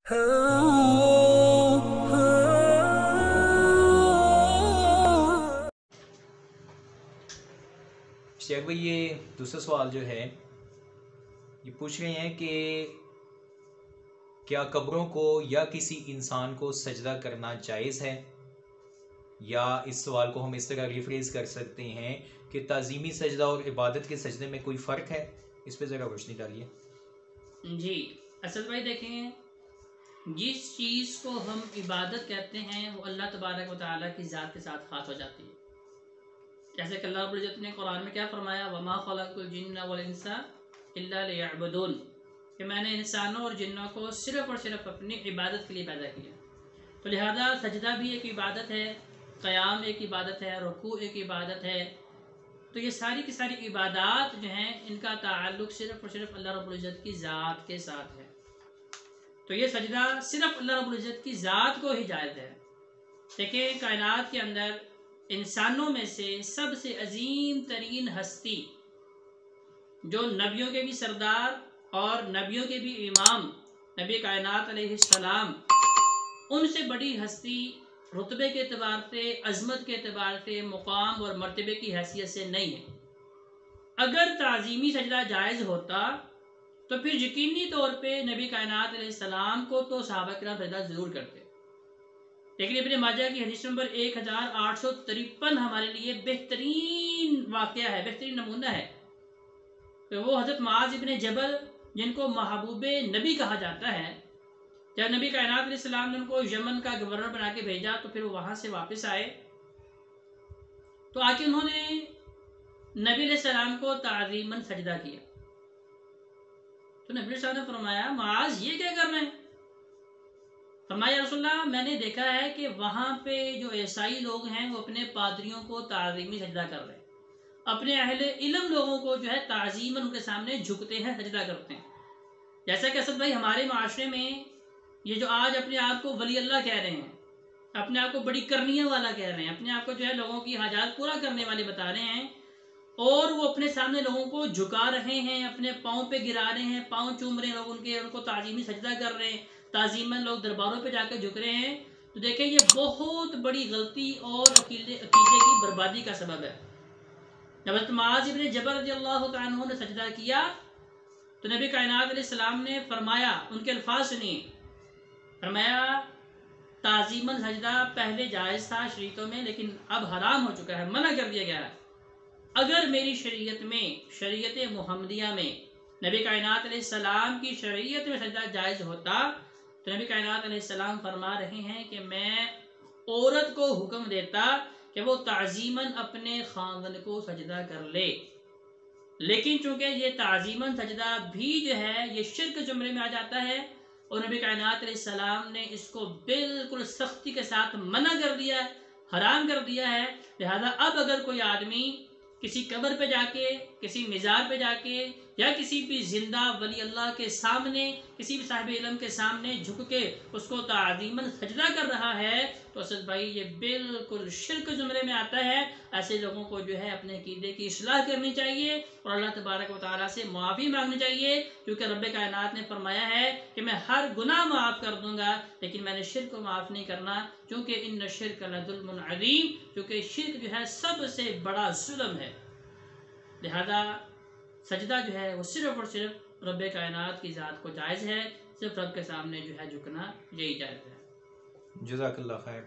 शेख भाई, ये दूसरा सवाल जो है ये पूछ रहे हैं कि क्या कब्रों को या किसी इंसान को सजदा करना जायज़ है, या इस सवाल को हम इस तरह रिफ्रेज कर सकते हैं कि ताज़ीमी सजदा और इबादत के सजदे में कोई फ़र्क है। इस पे ज़रा रोशनी डालिए। जी असद भाई, देखें, जिस चीज़ को हम इबादत कहते हैं वो अल्लाह तबारक व तआला की ज़ात के साथ ख़ास हो जाती है। जैसे कि अल्लाह रब्बुल इज़्ज़त ने कुरान में क्या फरमाया, वमा खलक़ुल जिन्ना वल इंसा इल्ला लियअबुदून, कि मैंने इंसानों और जिन्नों को सिर्फ़ और सिर्फ अपनी इबादत के लिए पैदा किया। तो लिहाजा सजदा भी एक इबादत है, क़याम एक इबादत है, रुकू एक इबादत है। तो ये सारी की सारी इबादत जो हैं इनका ताल्लुक़ सिर्फ़ और सिर्फ अल्लाह रब्बुल इज़्ज़त की ज़ात के साथ है। तो ये सजदा सिर्फ अल्लाह रब्बुल इज़्ज़त की ज़ात को ही जायज़ है। देखिए, कायनात के अंदर इंसानों में से सबसे अजीम तरीन हस्ती, जो नबियों के भी सरदार और नबियों के भी इमाम, नबी कायनात अलैहिस्सलाम, उनसे बड़ी हस्ती रुतबे के एतबार से, अज़मत के एतबार से, मुकाम और मर्तबे की हैसियत से नहीं है। अगर ताज़ीमी सजदा जायज़ होता तो फिर यकीनी तौर पे नबी कायनात अलैहिस्सलाम को तो सहाबा किराम सजदा ज़रूर करते। लेकिन इब्ने माजा की हदीस नंबर 1853 हमारे लिए बेहतरीन वाक़या है, बेहतरीन नमूना है। तो वो हज़रत मुआज़ इब्ने जबल, जिनको महबूबे नबी कहा जाता है, जब नबी कायनात अलैहिस्सलाम ने उनको यमन का गवर्नर बना के भेजा तो फिर वो वहाँ से वापस आए, तो आके उन्होंने नबी अलैहिस्सलाम को ताज़ीमन सजदा किया। तो नबी अलैहिस्सलाम ने फरमाया, मुआज़ ये क्या कर रहे हैं? फरमाया, रसूलल्लाह, मैंने देखा है कि वहाँ पे जो ईसाई लोग हैं वो अपने पादरियों को ताज़ीमी सजदा कर रहे हैं, अपने अहले इल्म लोगों को जो है ताज़ीमन उनके सामने झुकते हैं, सजदा करते हैं। जैसा कि असद भाई, हमारे माशरे में ये जो आज अपने आप को वली अल्लाह कह रहे हैं, अपने आप को बड़ी करनिया वाला कह रहे हैं, अपने आप को जो है लोगों की हाजात पूरा करने वाले बता रहे हैं, और वो अपने सामने लोगों को झुका रहे हैं, अपने पाँव पे गिरा रहे हैं, पाँव चूम रहे हैं लोग उनके, उनको ताज़ीमी सजदा कर रहे हैं, ताज़ीमन लोग दरबारों पे जाकर झुक रहे हैं। तो देखें, ये बहुत बड़ी गलती और अकीदे की बर्बादी का सबब है। जब हज़रत मुआज़ इब्ने जबल रज़ियल्लाहु तआला अन्हु ने सजदा किया तो नबी कायनात अलैहिस्सलाम ने फरमाया, उनके अल्फाज सुनिए, फरमाया, ताज़ीमन सजदा पहले जायज़ था शरीयतों में, लेकिन अब हराम हो चुका है, मना कर दिया गया है। अगर मेरी शरीयत में, शरीयत मुहम्मदिया में, नबी कायनात अलैहिस्सलाम की शरीयत में सजदा जायज़ होता तो नबी कायनात अलैहिस्सलाम फरमा रहे हैं कि मैं औरत को हुक्म देता कि वो ताज़ीमन अपने खावंद को सजदा कर ले। लेकिन चूंकि ये ताज़ीमन सजदा भी जो है ये शिर्क जुमरे में आ जाता है, और नबी कायनात अलैहिस्सलाम ने इसको बिल्कुल सख्ती के साथ मना कर दिया है, हराम कर दिया है। लिहाजा अब अगर कोई आदमी किसी कब्र पे जाके, किसी मिज़ार पे जाके, या किसी भी जिंदा वली अल्लाह के सामने, किसी भी साहिब इल्म के सामने झुक के उसको ताज़ीमन सजदा कर रहा है, तो असद भाई ये बिल्कुल शिर्क जुमरे में आता है। ऐसे लोगों को जो है अपने अक़ीदे की इस्लाह करनी चाहिए और अल्लाह तबारक व तआला से माफ़ी मांगनी चाहिए, क्योंकि रब्बे कायनात ने फरमाया है कि मैं हर गुनाह माफ़ कर दूंगा, लेकिन मैंने शिर्क को माफ़ नहीं करना, क्योंकि इन्न शिर्क लज़ुल्मुन अज़ीम, क्योंकि शिर्क जो है सबसे बड़ा जुल्म है। लिहाजा सजदा जो है वो सिर्फ़ और सिर्फ रब्बे कायनात की ज़ात को जायज़ है, सिर्फ रब के सामने जो है झुकना यही जायज़ है। जज़ाकल्लाह खैर।